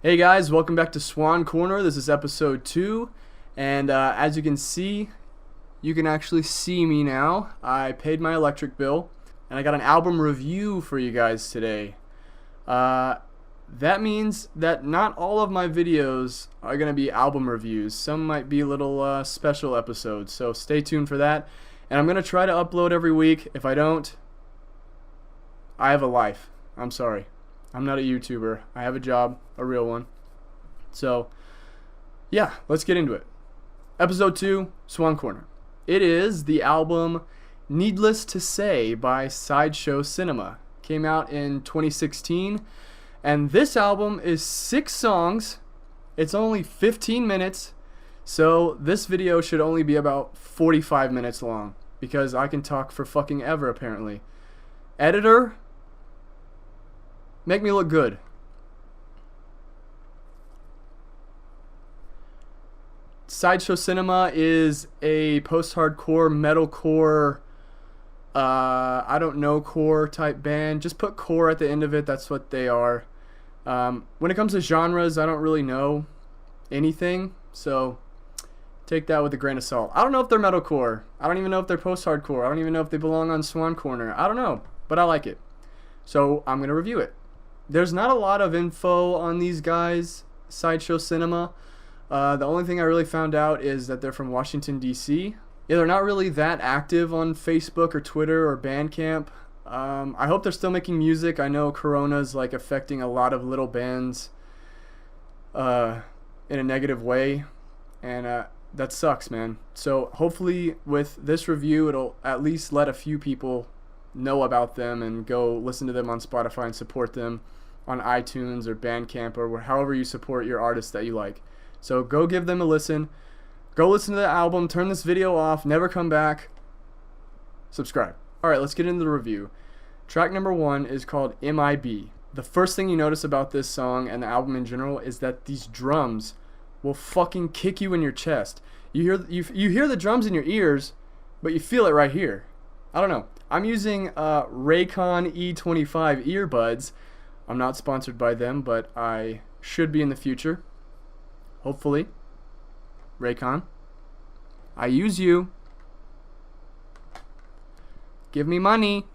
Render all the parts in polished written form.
Hey guys, welcome back to Swan Corner. This is episode 2, and as you can see, you can actually see me now. I paid my electric bill, and I got an album review for you guys today. That means that not all of my videos are going to be album reviews. Some might be little special episodes, so stay tuned for that. And I'm going to try to upload every week. If I don't, I have a life. I'm sorry. I'm not a YouTuber. I have a job, a real one. So, yeah, let's get into it. Episode 2, Swan Corner. It is the album Needless to Say by Sideshow Cinema. Came out in 2016. And this album is 6 songs. It's only 15 minutes. So this video should only be about 45 minutes long. Because I can talk for fucking ever, apparently. Editor, make me look good. Sideshow Cinema is a post-hardcore, metalcore, I don't know, core type band. Just put core at the end of it, that's what they are. When it comes to genres, I don't really know anything, so take that with a grain of salt. I don't know if they're metalcore. I don't even know if they're post-hardcore. I don't even know if they belong on Swan Corner. I don't know, but I like it. So I'm going to review it. There's not a lot of info on these guys, Sideshow Cinema. The only thing I really found out is that they're from Washington, D.C. Yeah, they're not really that active on Facebook or Twitter or Bandcamp. I hope they're still making music. I know Corona's like affecting a lot of little bands in a negative way, and that sucks, man. So hopefully with this review, it'll at least let a few people know about them and go listen to them on Spotify and support them on iTunes or Bandcamp or however you support your artists that you like. So go give them a listen. Go listen to the album. Turn this video off. Never come back. Subscribe. Alright, let's get into the review. Track number 1 is called MIB. The first thing you notice about this song and the album in general is that these drums will fucking kick you in your chest. You hear the drums in your ears, but you feel it right here. I don't know. I'm using Raycon E25 earbuds. I'm not sponsored by them, but I should be in the future. Hopefully. Raycon, I use you. Give me money.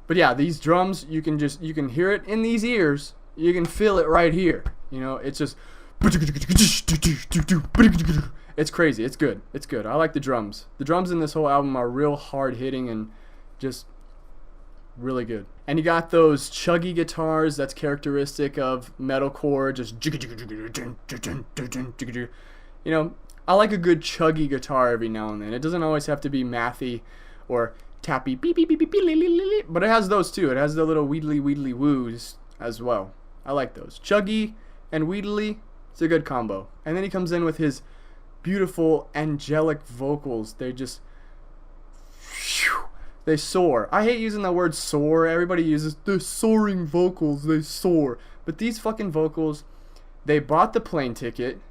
But yeah, these drums, you can hear it in these ears. You can feel it right here. You know, it's just, it's crazy. It's good. It's good. I like the drums. The drums in this whole album are real hard hitting and just really good. And you got those chuggy guitars that's characteristic of metalcore, just, you know, I like a good chuggy guitar every now and then. It doesn't always have to be mathy or tappy, beep, beep, beep, beep, beep, beep, beep, but it has those too. It has the little weedly woos as well. I like those. Chuggy and weedly, it's a good combo. And then he comes in with his beautiful angelic vocals. They just, they soar. I hate using that word soar. Everybody uses the soaring vocals. They soar. But these fucking vocals, they bought the plane ticket.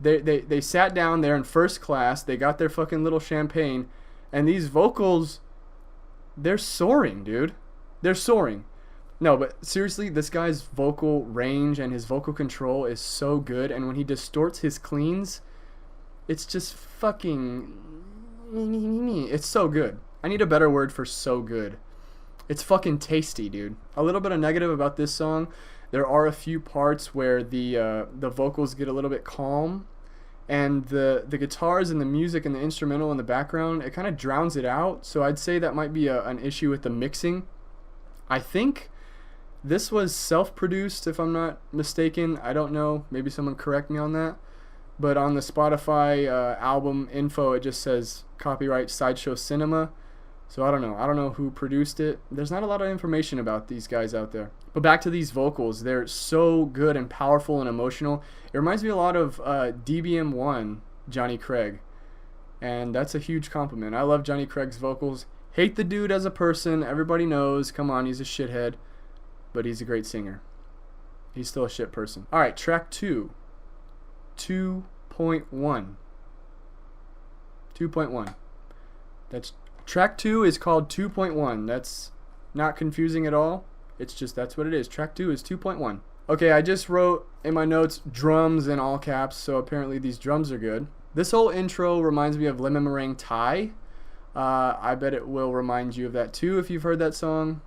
They sat down there in first class. They got their fucking little champagne. And these vocals, they're soaring, dude. They're soaring. No, but seriously, this guy's vocal range and his vocal control is so good. And when he distorts his cleans, it's just fucking, it's so good. I need a better word for so good. It's fucking tasty, dude. A little bit of negative about this song. There are a few parts where the vocals get a little bit calm, and the guitars and the music and the instrumental in the background, it kind of drowns it out. So I'd say that might be an issue with the mixing. I think this was self-produced, if I'm not mistaken. I don't know. Maybe someone correct me on that. But on the Spotify album info, it just says copyright Sideshow Cinema. So I don't know. I don't know who produced it. There's not a lot of information about these guys out there. But back to these vocals. They're so good and powerful and emotional. It reminds me a lot of DBM1, Johnny Craig. And that's a huge compliment. I love Johnny Craig's vocals. Hate the dude as a person. Everybody knows. Come on, he's a shithead. But he's a great singer. He's still a shit person. Alright, track 2. 2.1. 2.1. That's track 2 is called 2.1. That's not confusing at all. It's just that's what it is. Track 2 is 2.1. Okay, I just wrote in my notes drums in all caps, so apparently these drums are good. This whole intro reminds me of Lemon Meringue Thai. I bet it will remind you of that too if you've heard that song.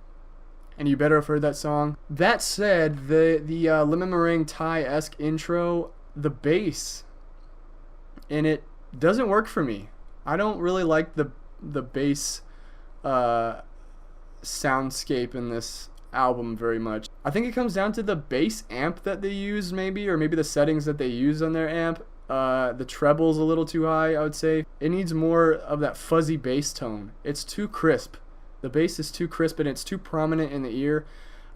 And you better have heard that song. That said, the Lemon Meringue Thai-esque intro, the bass in it doesn't work for me. I don't really like the bass soundscape in this album very much. I think it comes down to the bass amp that they use maybe, or maybe the settings that they use on their amp. The treble's a little too high, I would say. It needs more of that fuzzy bass tone. It's too crisp. The bass is too crisp and it's too prominent in the ear.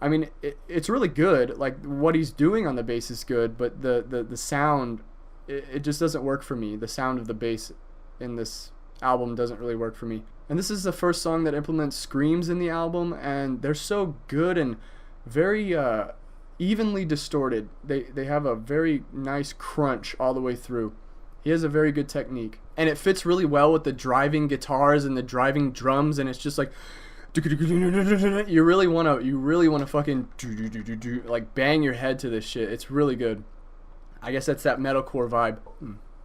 I mean, it's really good. Like, what he's doing on the bass is good, but the sound, it just doesn't work for me. The sound of the bass in this album doesn't really work for me. And this is the first song that implements screams in the album, and they're so good and very evenly distorted. They have a very nice crunch all the way through. He has a very good technique, and it fits really well with the driving guitars and the driving drums, and it's just like you really want to fucking like bang your head to this shit. It's really good. I guess that's that metalcore vibe.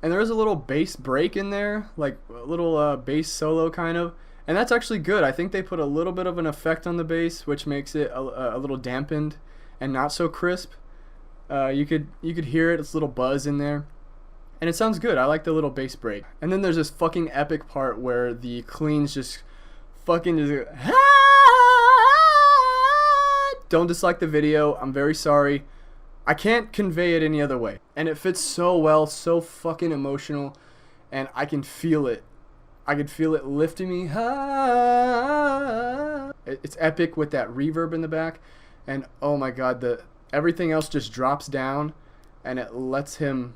And there is a little bass break in there, like a little bass solo kind of, and that's actually good. I think they put a little bit of an effect on the bass, which makes it a little dampened and not so crisp. You could hear it. It's a little buzz in there. And it sounds good. I like the little bass break. And then there's this fucking epic part where the cleans just fucking just don't dislike the video. I'm very sorry. I can't convey it any other way. And it fits so well, so fucking emotional, and I can feel it. I can feel it lifting me. It's epic with that reverb in the back, and oh my god, everything else just drops down, and it lets him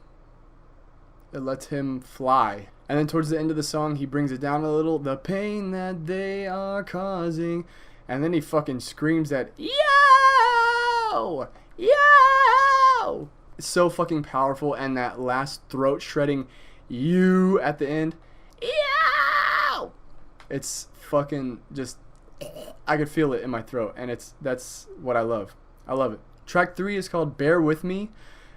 fly. And then towards the end of the song, he brings it down a little. The pain that they are causing, and then he fucking screams that yo, yo. It's so fucking powerful, and that last throat shredding you at the end, yo. It's fucking just, I could feel it in my throat, and that's what I love. I love it. Track 3 is called Bear With Me.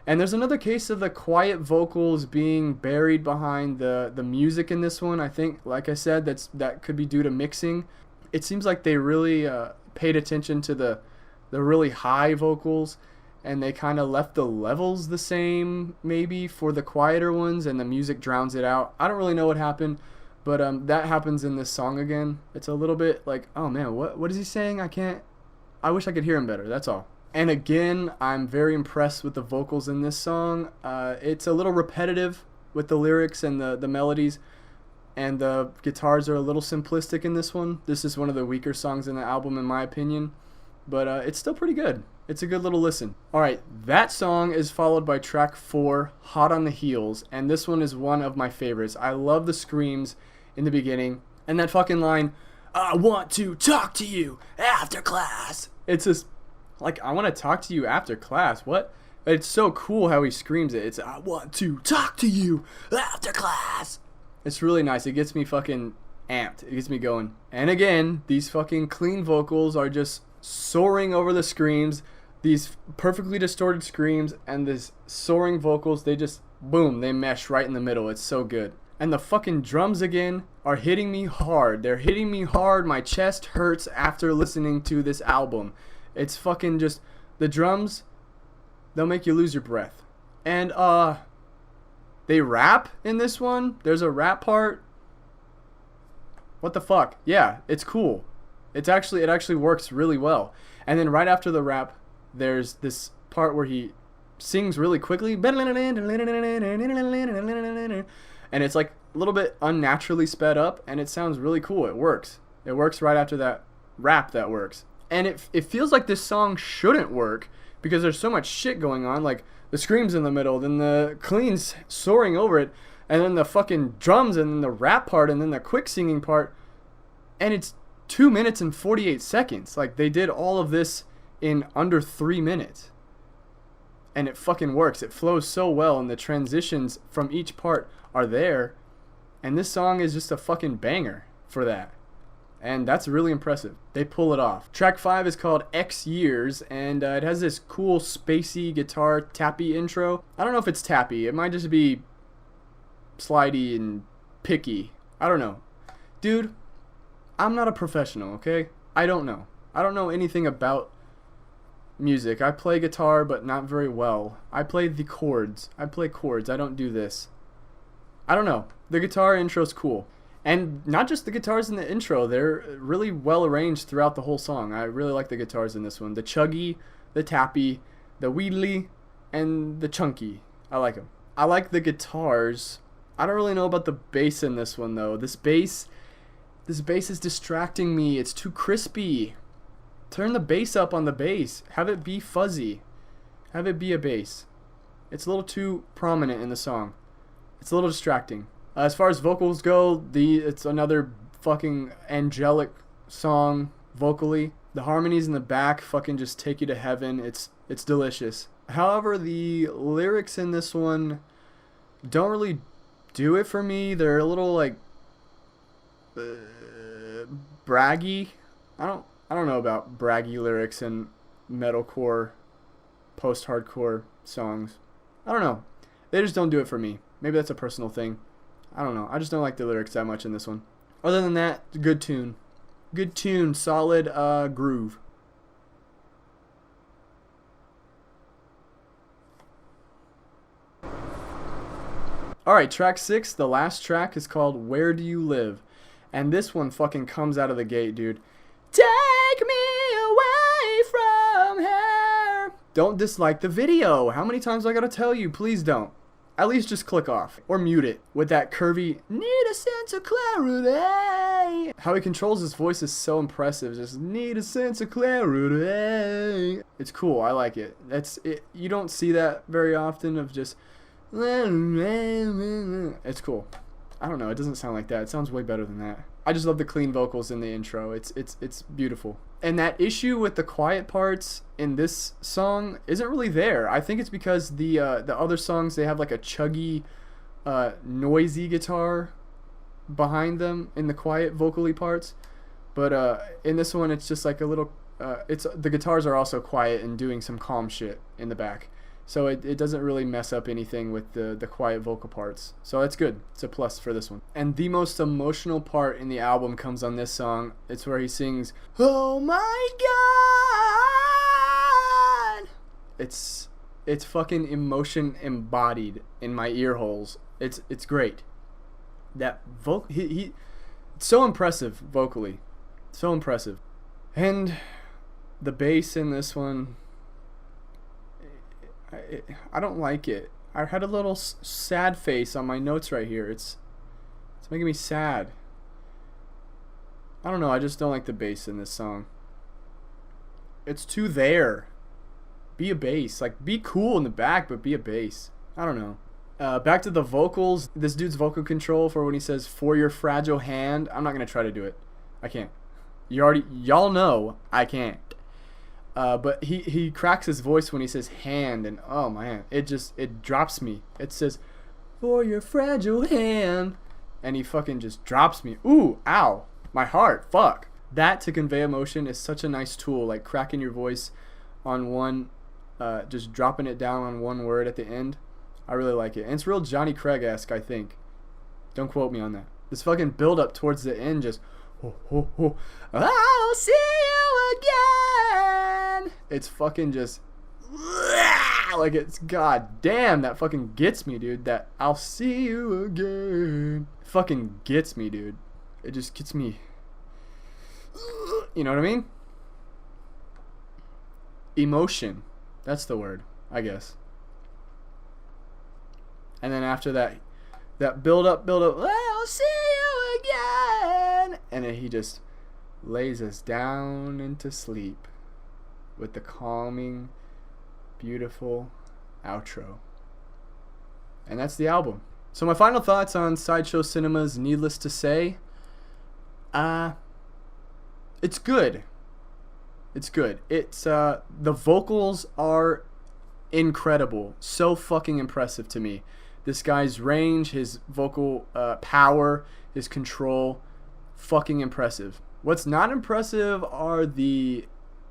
And there's another case of the quiet vocals being buried behind the music in this one. I think, like I said, that could be due to mixing. It seems like they really paid attention to the really high vocals, and they kind of left the levels the same maybe for the quieter ones, and the music drowns it out. I don't really know what happened, but that happens in this song again. It's a little bit like, oh man, what is he saying? I wish I could hear him better, that's all. And again, I'm very impressed with the vocals in this song. It's a little repetitive with the lyrics and the melodies, and the guitars are a little simplistic in this one. This is one of the weaker songs in the album in my opinion, but it's still pretty good. It's a good little listen. Alright, that song is followed by track 4, Hot on the Heels, and this one is one of my favorites. I love the screams in the beginning, and that fucking line, I want to talk to you after class. It's just like, I want to talk to you after class. What? It's so cool how he screams it. It's, I want to talk to you after class. It's really nice. It gets me fucking amped. It gets me going. And again, these fucking clean vocals are just soaring over the screams. These perfectly distorted screams and this soaring vocals, they just, boom, they mesh right in the middle. It's so good. And the fucking drums again are hitting me hard. They're hitting me hard. My chest hurts after listening to this album. It's fucking just, the drums, they'll make you lose your breath. And they rap in this one. There's a rap part. What the fuck? Yeah, it's cool. It actually works really well. And then right after the rap, there's this part where he sings really quickly. And it's like a little bit unnaturally sped up, and it sounds really cool. It works. It works right after that rap. That works. And it feels like this song shouldn't work because there's so much shit going on, like the screams in the middle, then the cleans soaring over it, and then the fucking drums, and then the rap part, and then the quick singing part, and it's 2 minutes and 48 seconds. Like, they did all of this in under 3 minutes, and it fucking works. It flows so well, and the transitions from each part are there, and this song is just a fucking banger for that. and that's really impressive. They pull it off. Track 5 is called X Years, and it has this cool spacey guitar tappy intro. I don't know if it's tappy. It might just be slidey and picky. I don't know. Dude, I'm not a professional, okay? I don't know. I don't know anything about music. I play guitar, but not very well. I play the chords. I play chords. I don't do this. I don't know. The guitar intro's cool. And not just the guitars in the intro. They're really well arranged throughout the whole song. I really like the guitars in this one. The chuggy, the tappy, the wheedly, and the chunky. I like them. I like the guitars. I don't really know about the bass in this one, though. This bass is distracting me. It's too crispy. Turn the bass up on the bass. Have it be fuzzy. Have it be a bass. It's a little too prominent in the song. It's a little distracting. As far as vocals go, it's another fucking angelic song vocally. The harmonies in the back fucking just take you to heaven. It's delicious. However, the lyrics in this one don't really do it for me. They're a little like braggy. I don't know about braggy lyrics in metalcore, post-hardcore songs. I don't know. They just don't do it for me. Maybe that's a personal thing. I don't know. I just don't like the lyrics that much in this one. Other than that, good tune. Good tune. Solid groove. Alright, track 6, the last track, is called Where Do You Live? And this one fucking comes out of the gate, dude. Take me away from here. Don't dislike the video. How many times do I gotta tell you? Please don't. At least just click off. Or mute it. With that curvy, need a sense of clarity. How he controls his voice is so impressive. Just need a sense of clarity. It's cool. I like it. You don't see that very often of just... It's cool. I don't know. It doesn't sound like that. It sounds way better than that. I just love the clean vocals in the intro. It's beautiful. And that issue with the quiet parts in this song isn't really there. I think it's because the other songs, they have like a chuggy, noisy guitar behind them in the quiet vocally parts. But in this one, it's just like a little. The guitars are also quiet and doing some calm shit in the back. So it doesn't really mess up anything with the quiet vocal parts. So that's good. It's a plus for this one. And the most emotional part in the album comes on this song. It's where he sings, "Oh my God!" It's fucking emotion embodied in my ear holes. It's great. That vocal, it's so impressive vocally. So impressive. And the bass in this one, I don't like it. I had a little sad face on my notes right here. It's making me sad. I don't know. I just don't like the bass in this song. It's too there. Be a bass. Like, be cool in the back, but be a bass. I don't know. Back to the vocals. This dude's vocal control for when he says, "For your fragile hand." I'm not going to try to do it. I can't. Y'all know I can't. But he cracks his voice when he says hand, and oh man, it drops me. It says, "For your fragile hand," and he fucking just drops me. Ooh, ow, my heart, fuck. That to convey emotion is such a nice tool, like cracking your voice on one, just dropping it down on one word at the end. I really like it, and it's real Johnny Craig-esque, I think. Don't quote me on that. This fucking build up towards the end, just, I'll see you again. It's fucking just like, it's goddamn, that fucking gets me, dude. That "I'll see you again" fucking gets me, dude. It just gets me. You know what I mean? Emotion. That's the word, I guess. And then after that build up, "I'll see you again," and then he just lays us down into sleep with the calming, beautiful outro. And that's the album. So my final thoughts on Sideshow Cinema's Needless to Say. It's good. It's good. The vocals are incredible. So fucking impressive to me. This guy's range, his vocal power, his control, fucking impressive. What's not impressive are the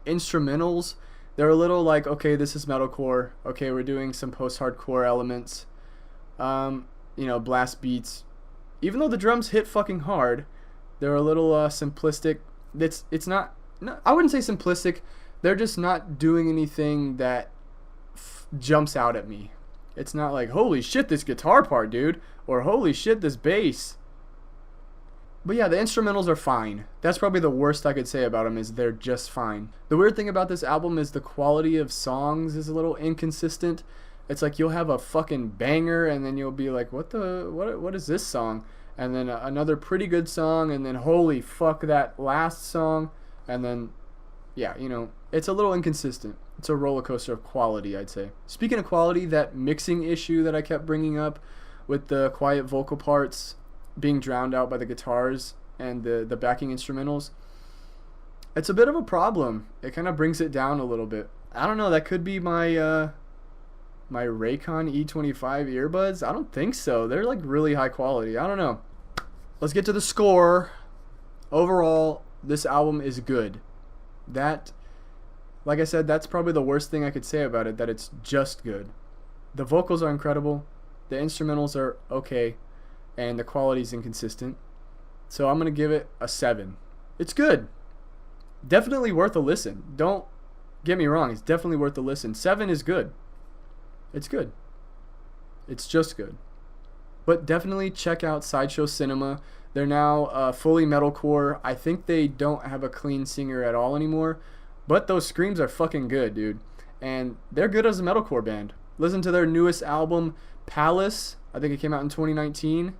instrumentals. They're a little like, okay, this is metalcore. Okay, we're doing some post-hardcore elements. Blast beats. Even though the drums hit fucking hard, they're a little simplistic. It's not, I wouldn't say simplistic. They're just not doing anything that jumps out at me. It's not like, holy shit, this guitar part, dude, or holy shit, this bass. But yeah, the instrumentals are fine. That's probably the worst I could say about them, is they're just fine. The weird thing about this album is the quality of songs is a little inconsistent. It's like you'll have a fucking banger and then you'll be like, what is this song? And then another pretty good song, and then holy fuck, that last song. And then, yeah, it's a little inconsistent. It's a roller coaster of quality, I'd say. Speaking of quality, that mixing issue that I kept bringing up with the quiet vocal parts being drowned out by the guitars and the backing instrumentals, it's a bit of a problem. It kind of brings it down a little bit. I don't know, that could be my my Raycon E25 earbuds. I don't think so. They're like really high quality. I don't know. Let's get to the score. Overall, this album is good. That, like I said, that's probably the worst thing I could say about it, that it's just good. The vocals are incredible. The instrumentals are okay. And the quality is inconsistent. So I'm going to give it a 7. It's good. Definitely worth a listen. Don't get me wrong. It's definitely worth a listen. 7 is good. It's good. It's just good. But definitely check out Sideshow Cinema. They're now fully metalcore. I think they don't have a clean singer at all anymore. But those screams are fucking good, dude. And they're good as a metalcore band. Listen to their newest album, Palace. I think it came out in 2019.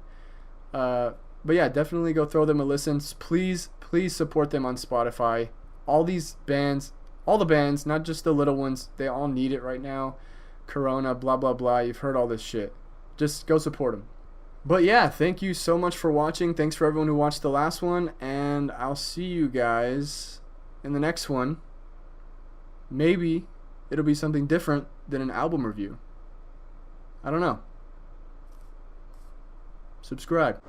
But yeah, definitely go throw them a listen. Please support them on Spotify. All these bands, all the bands, not just the little ones, they all need it right now. Corona, blah, blah, blah. You've heard all this shit. Just go support them. But yeah, thank you so much for watching. Thanks for everyone who watched the last one. And I'll see you guys in the next one. Maybe it'll be something different than an album review. I don't know. Subscribe.